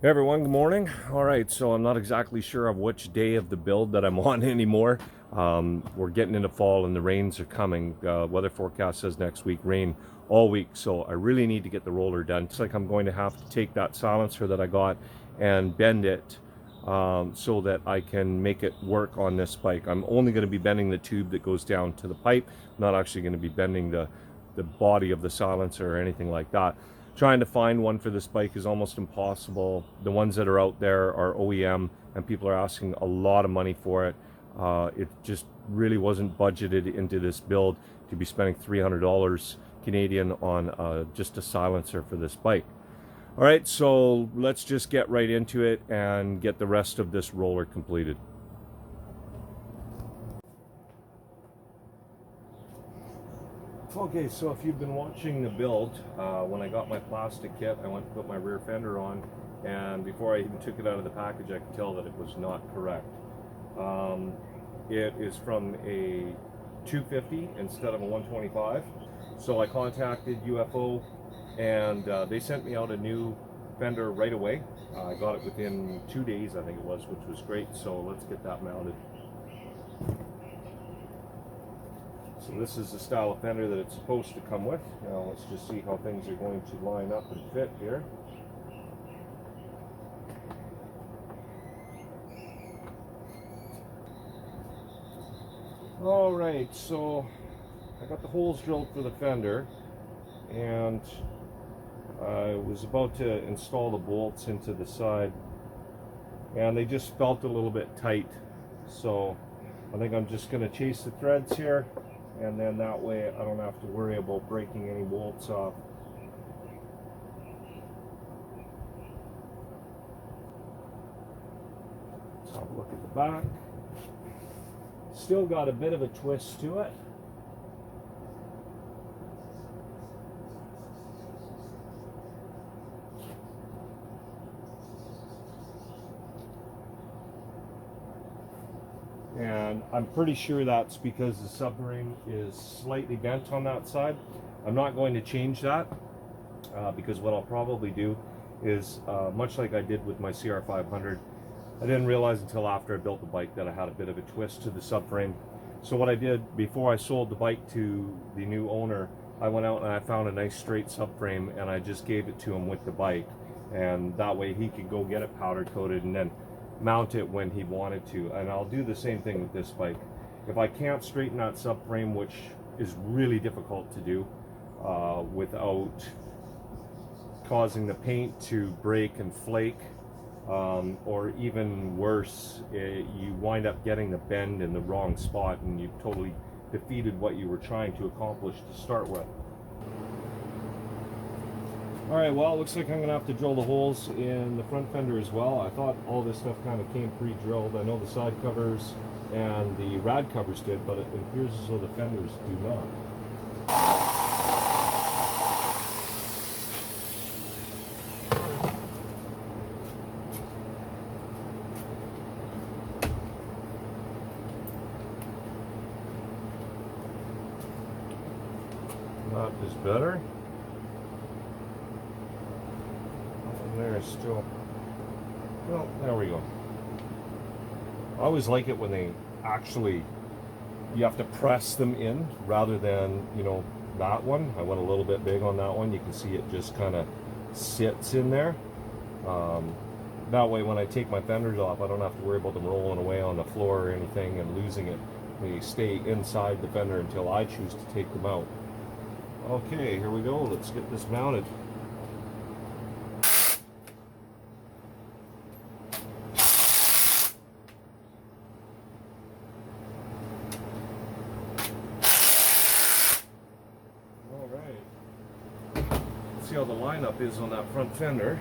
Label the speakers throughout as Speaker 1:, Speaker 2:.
Speaker 1: Hey everyone, good morning. All right, so I'm not exactly sure of which day of the build that I'm on anymore. We're getting into fall and the rains are coming. Weather forecast says next week rain all week, so I really need to get the roller done. It's like I'm going to have to take that silencer that I got and bend it so that I can make it work on this bike. I'm only going to be bending the tube that goes down to the pipe, not actually going to be bending the body of the silencer or anything like that. Trying to find one for this bike is almost impossible. The ones that are out there are OEM and people are asking a lot of money for it. It just really wasn't budgeted into this build to be spending $300 Canadian on just a silencer for this bike. All right, so let's just get right into it and get the rest of this roller completed. Okay, so if you've been watching the build, when I got my plastic kit, I went to put my rear fender on, and before I even took it out of the package, I could tell that it was not correct. It is from a 250 instead of a 125. So I contacted UFO, and they sent me out a new fender right away. I got it within 2 days, I think it was, which was great. So let's get that mounted. So this is the style of fender that it's supposed to come with. Now let's just see how things are going to line up and fit here. Alright, so I got the holes drilled for the fender, and I was about to install the bolts into the side, and they just felt a little bit tight. So I think I'm just going to chase the threads here, and then that way I don't have to worry about breaking any bolts off. Let's have a look at the back. Still got a bit of a twist to it. And I'm pretty sure that's because the subframe is slightly bent on that side. I'm not going to change that because what I'll probably do is, much like I did with my CR500, I didn't realize until after I built the bike that I had a bit of a twist to the subframe. So what I did before I sold the bike to the new owner, I went out and I found a nice straight subframe and I just gave it to him with the bike, and that way he could go get it powder coated and then mount it when he wanted to. And I'll do the same thing with this bike. If I can't straighten that subframe, which is really difficult to do without causing the paint to break and flake, or even worse, you wind up getting the bend in the wrong spot and you've totally defeated what you were trying to accomplish to start with. Alright, well, it looks like I'm going to have to drill the holes in the front fender as well. I thought all this stuff kind of came pre-drilled. I know the side covers and the rad covers did, but it appears as though the fenders do not. That is better. There's still, well, there we go. I always like it when they actually, you have to press them in rather than, you know, that one. I went a little bit big on that one. You can see it just kind of sits in there. That way when I take my fenders off, I don't have to worry about them rolling away on the floor or anything and losing it. They stay inside the fender until I choose to take them out. Okay, here we go. Let's get this mounted. See how the lineup is on that front fender.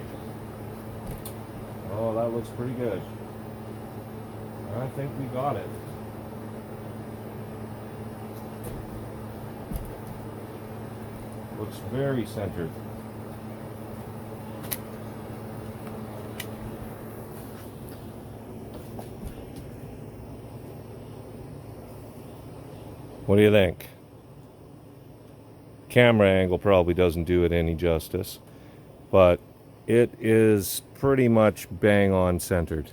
Speaker 1: Oh, that looks pretty good. I think we got it. Looks very centered. What do you think? Camera angle probably doesn't do it any justice, but it is pretty much bang on centered.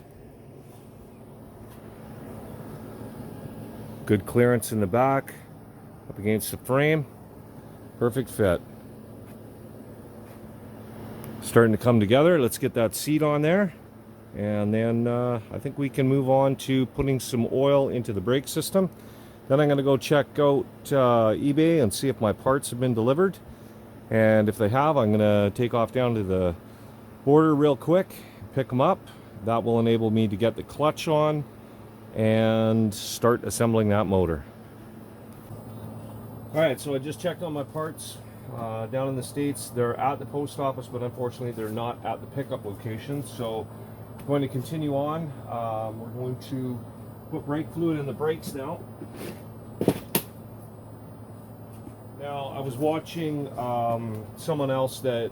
Speaker 1: Good clearance in the back, up against the frame, perfect fit. Starting to come together. Let's get that seat on there, and then I think we can move on to putting some oil into the brake system. Then I'm going to go check out eBay and see if my parts have been delivered, and if they have, I'm going to take off down to the border real quick, pick them up. That will enable me to get the clutch on and start assembling that motor. Alright, so I just checked on my parts down in the States. They're at the post office, but unfortunately they're not at the pickup location. So I'm going to continue on. We're going to put brake fluid in the brakes now. Now, I was watching someone else that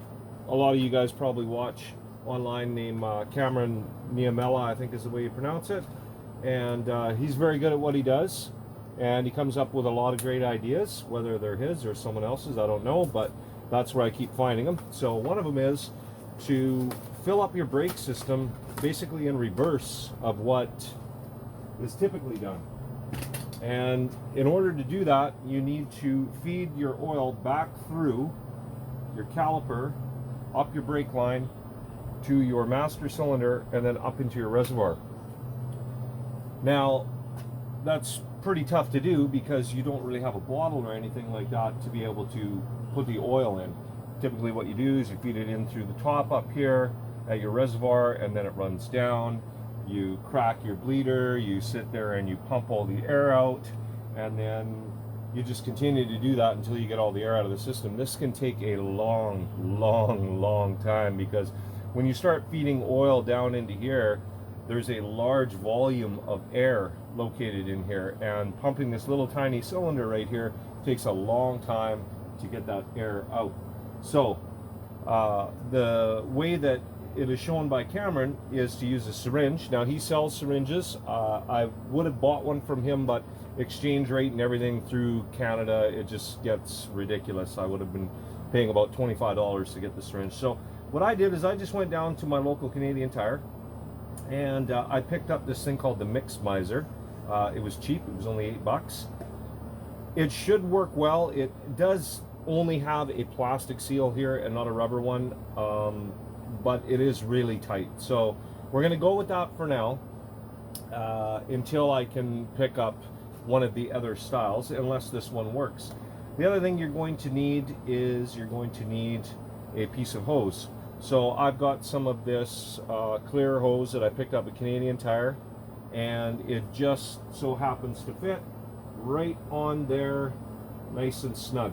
Speaker 1: a lot of you guys probably watch online, named Cameron Niamela, I think is the way you pronounce it. And he's very good at what he does. And he comes up with a lot of great ideas, whether they're his or someone else's, I don't know, but that's where I keep finding them. So one of them is to fill up your brake system basically in reverse of what is typically done. And in order to do that, you need to feed your oil back through your caliper, up your brake line, to your master cylinder, and then up into your reservoir. Now, that's pretty tough to do because you don't really have a bottle or anything like that to be able to put the oil in. Typically what you do is you feed it in through the top up here at your reservoir, and then it runs down. You crack your bleeder, you sit there and you pump all the air out, and then you just continue to do that until you get all the air out of the system. This can take a long time, because when you start feeding oil down into here, there's a large volume of air located in here, and pumping this little tiny cylinder right here takes a long time to get that air out. So the way that it is shown by Cameron is to use a syringe. Now, he sells syringes. I would have bought one from him, but exchange rate and everything through Canada, it just gets ridiculous. I would have been paying about $25 to get the syringe. So what I did is I just went down to my local Canadian Tire, and I picked up this thing called the Mix Miser. It was cheap. It was only $8. It should work well. It does only have a plastic seal here and not a rubber one, but it is really tight. So we're going to go with that for now until I can pick up one of the other styles, unless this one works. The other thing you're going to need is you're going to need a piece of hose. So I've got some of this clear hose that I picked up at Canadian Tire, and it just so happens to fit right on there, nice and snug.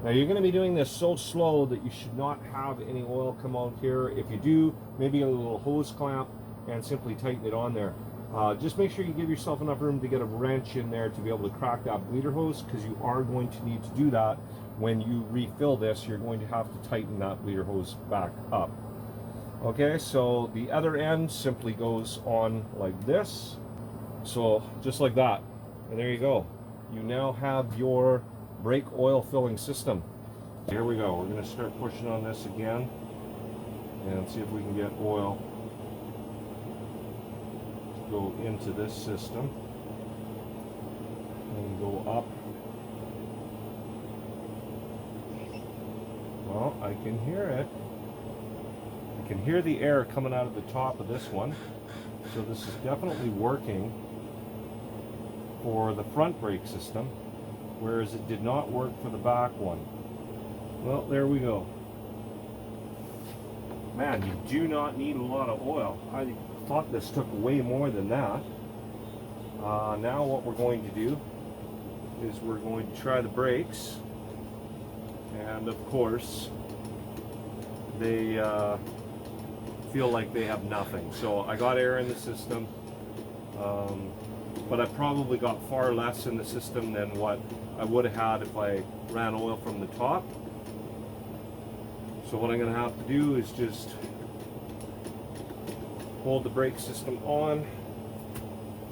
Speaker 1: Now, you're going to be doing this so slow that you should not have any oil come out here. If you do, maybe a little hose clamp and simply tighten it on there. Just make sure you give yourself enough room to get a wrench in there to be able to crack that bleeder hose, because you are going to need to do that when you refill this. You're going to have to tighten that bleeder hose back up. Okay, so the other end simply goes on like this. So just like that. And there you go. You now have your brake oil filling system. Here we go. We're going to start pushing on this again and see if we can get oil to go into this system and go up. Well, I can hear it. I can hear the air coming out of the top of this one. So this is definitely working for the front brake system, whereas it did not work for the back one. Well, there we go. Man, you do not need a lot of oil. I thought this took way more than that. Now what we're going to do is we're going to try the brakes. And of course, they feel like they have nothing. So I got air in the system, but I probably got far less in the system than what I would have had if I ran oil from the top. So what I'm going to have to do is just hold the brake system on,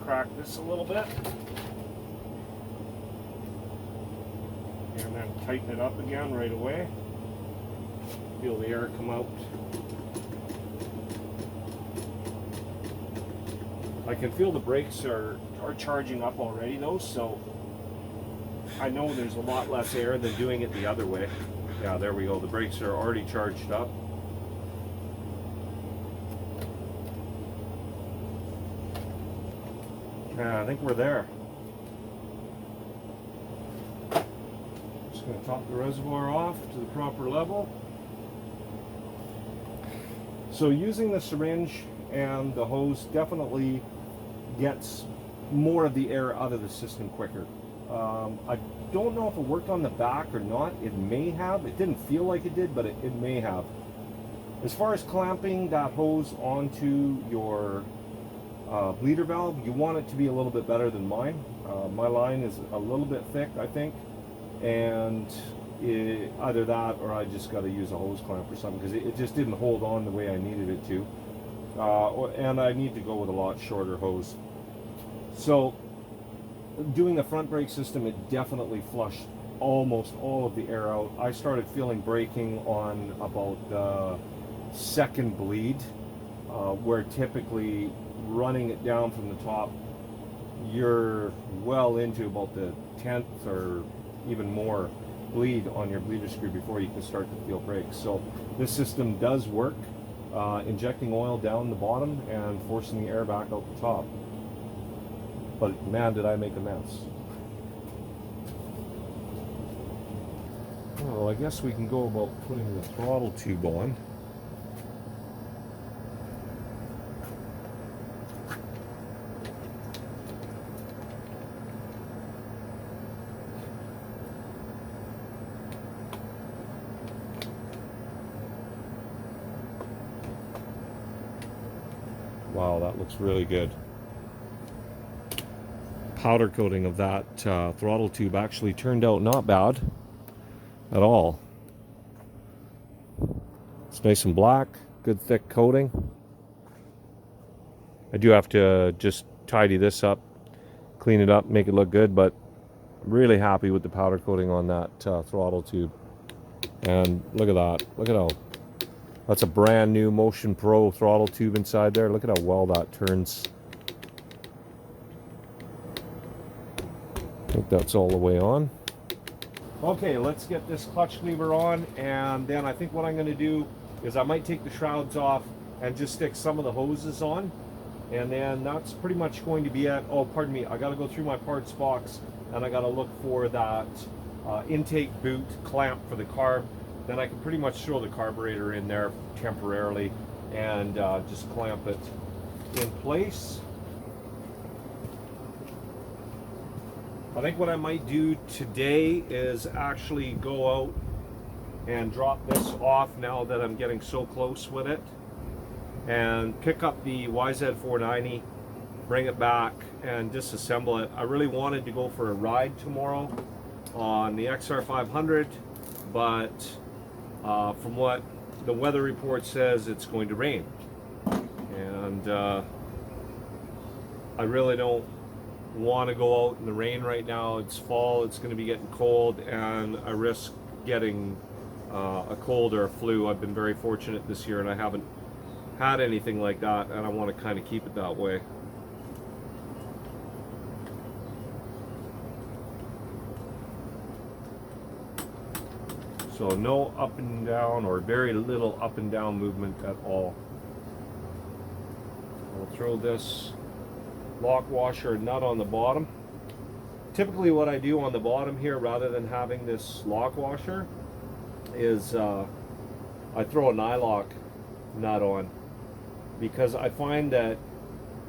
Speaker 1: crack this a little bit, and then tighten it up again right away. Feel the air come out I can feel the brakes are charging up already though, so I know there's a lot less air than doing it the other way. Yeah, there we go. The brakes are already charged up. Yeah, I think we're there. Just going to top the reservoir off to the proper level. So using the syringe and the hose definitely gets more of the air out of the system quicker. I don't know if it worked on the back or not. It may have. It didn't feel like it did, but it may have. As far as clamping that hose onto your bleeder valve, you want it to be a little bit better than mine. My line is a little bit thick, I think, and either that or I just got to use a hose clamp or something, because it just didn't hold on the way I needed it to. And I need to go with a lot shorter hose. So doing the front brake system, it definitely flushed almost all of the air out. I started feeling braking on about the second bleed, where typically running it down from the top, you're well into about the 10th or even more bleed on your bleeder screw before you can start to feel brakes. So this system does work, injecting oil down the bottom and forcing the air back out the top. But man, did I make a mess. Well, I guess we can go about putting the throttle tube on. Wow, that looks really good. Powder coating of that throttle tube actually turned out not bad at all. It's nice and black, good thick coating. I do have to just tidy this up, clean it up, make it look good, but I'm really happy with the powder coating on that throttle tube. And look at that, look at how, that's a brand new Motion Pro throttle tube inside there. Look at how well that turns. I think that's all the way on. Okay, let's get this clutch lever on, and then I think what I'm going to do is I might take the shrouds off and just stick some of the hoses on, and then that's pretty much going to be it. Oh, pardon me, I got to go through my parts box and I got to look for that intake boot clamp for the carb. Then I can pretty much throw the carburetor in there temporarily and just clamp it in place. I think what I might do today is actually go out and drop this off now that I'm getting so close with it, and pick up the YZ490, bring it back and disassemble it. I really wanted to go for a ride tomorrow on the XR500, but from what the weather report says, it's going to rain, and I really don't want to go out in the rain right now. It's fall, it's going to be getting cold, and I risk getting a cold or a flu. I've been very fortunate this year and I haven't had anything like that, and I want to kind of keep it that way. So no up and down, or very little up and down movement at all. I'll throw this lock washer nut on the bottom. Typically what I do on the bottom here, rather than having this lock washer, is I throw a nylock nut on, because I find that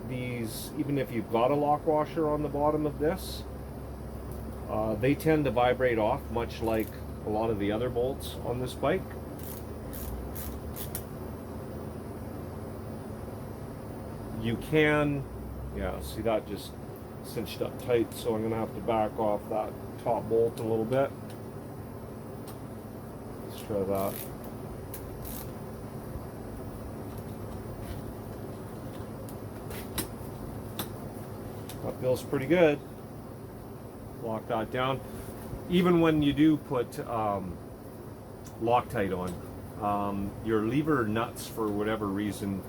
Speaker 1: these, even if you've got a lock washer on the bottom of this, they tend to vibrate off, much like a lot of the other bolts on this bike. You can, yeah, see that just cinched up tight, so I'm going to have to back off that top bolt a little bit. Let's try that. That feels pretty good. Lock that down. Even when you do put Loctite on, your lever nuts, for whatever reason,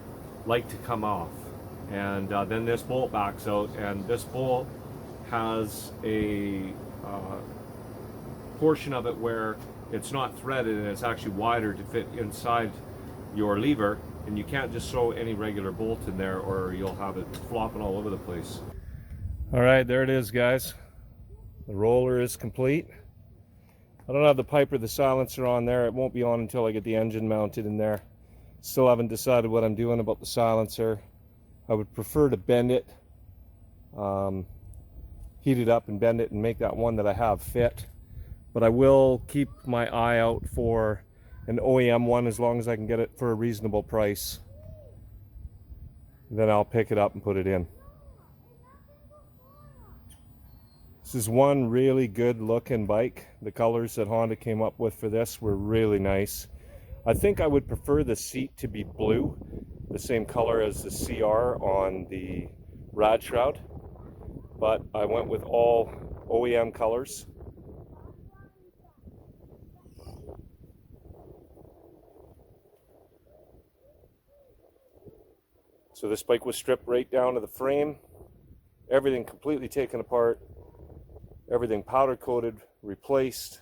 Speaker 1: like to come off. and then this bolt backs out, and this bolt has a portion of it where it's not threaded and it's actually wider to fit inside your lever, and you can't just throw any regular bolt in there or you'll have it flopping all over the place. All right, there it is, guys. The roller is complete. I don't have the pipe or the silencer on there. It won't be on until I get the engine mounted in there. Still haven't decided what I'm doing about the silencer. I would prefer to bend it, heat it up and bend it and make that one that I have fit. But I will keep my eye out for an OEM one as long as I can get it for a reasonable price. Then I'll pick it up and put it in. This is one really good looking bike. The colors that Honda came up with for this were really nice. I think I would prefer the seat to be blue, the same color as the CR on the rad shroud, but I went with all OEM colors. So this bike was stripped right down to the frame, everything completely taken apart, everything powder coated, replaced.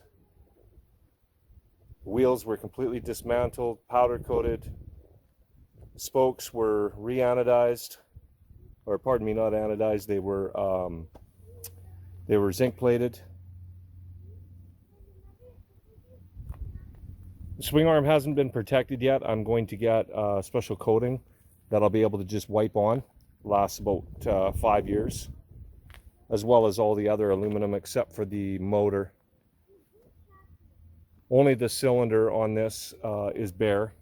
Speaker 1: Wheels were completely dismantled, powder coated. Spokes were re-anodized, or pardon me, not anodized. They were zinc plated. The swing arm hasn't been protected yet. I'm going to get a special coating that I'll be able to just wipe on. Lasts about 5 years, as well as all the other aluminum except for the motor. Only the cylinder on this is bare.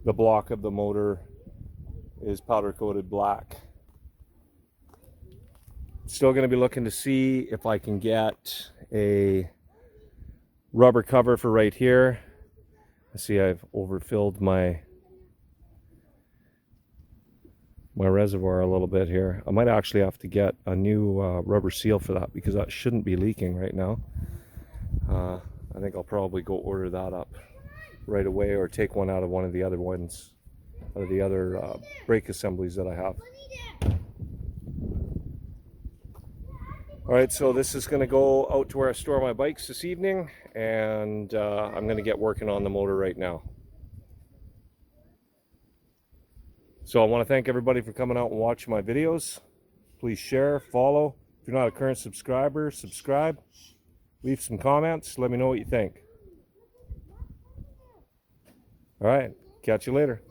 Speaker 1: The block of the motor is powder coated black. Still going to be looking to see if I can get a rubber cover for right here. I see I've overfilled my reservoir a little bit here. I might actually have to get a new rubber seal for that because that shouldn't be leaking right now. I think I'll probably go order that up right away, or take one out of one of the other ones, out of the other brake assemblies that I have. Alright, so this is going to go out to where I store my bikes this evening, and I'm going to get working on the motor right now. So I want to thank everybody for coming out and watching my videos. Please share, follow. If you're not a current subscriber, subscribe. Leave some comments. Let me know what you think. All right, catch you later.